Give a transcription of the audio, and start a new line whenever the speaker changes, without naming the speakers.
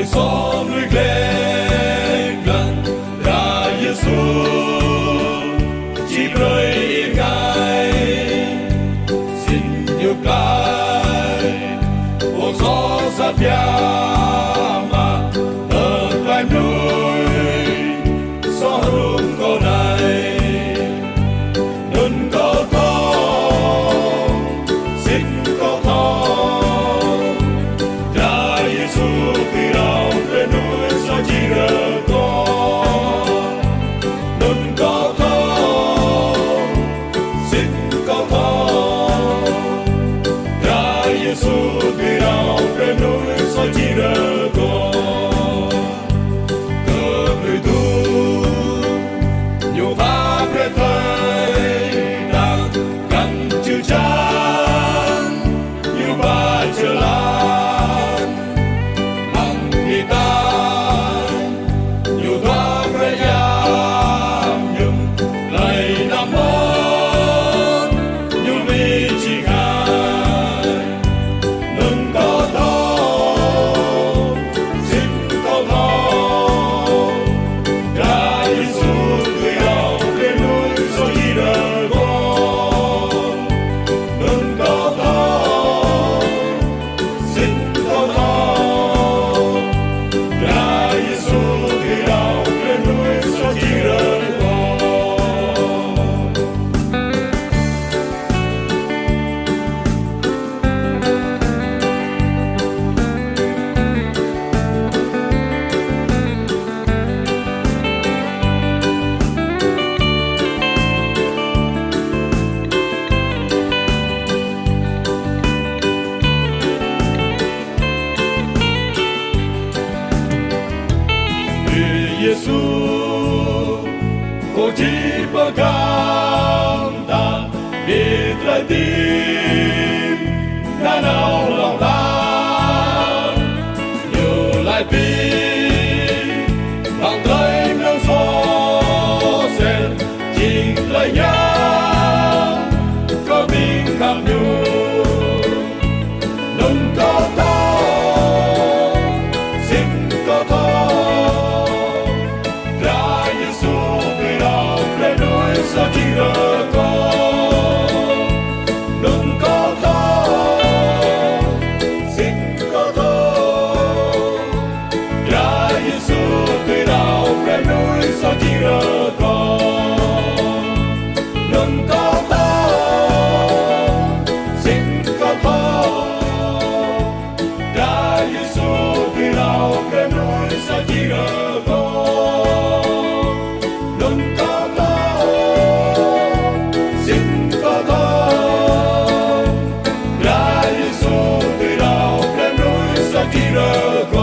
Ôi xóm núi lên gần ra Giêsu chỉ rơi yên ngài xin yêu cài ô gió sát mà ở lại núi gió rung có này đừng có thông xin có thông ra Giêsu từ đầu về núi gió chỉ rơi con đừng có thông xin có thông ra Giêsu từ đầu về núi gió chỉ rơi con cơm người tu nhiều pháp về thầy đang cần chữ chan nhiều ba chưa lan mang đi tan nhiều thoa về yam nhưng lại nằm mơ nhiều mi chỉ ngài đừng có thông xin có thông ra Giêsu người đầu lên núi rồi đi đời con đừng có thông xin có thông ra Giêsu người đầu lên núi rồi đi đời con. Giêsu cô chỉ berkata biết lại tim đã đau lòng ta nhiều lại tin bằng tay nâng gió sen chính lời nhau có tin khắp nhu đừng có thông xin có thông ra Giêsu người đầu lên núi sao chỉ rơi con đừng có thông xin có thông ra Giêsu người đầu lên núi sao chỉ rơi con đừng có thông xin có thông ra Giêsu người đầu lên núi sao chỉ rơi con đừng có thông xin có thông ra Giêsu từ đầu lên núi sao chỉ rơi con.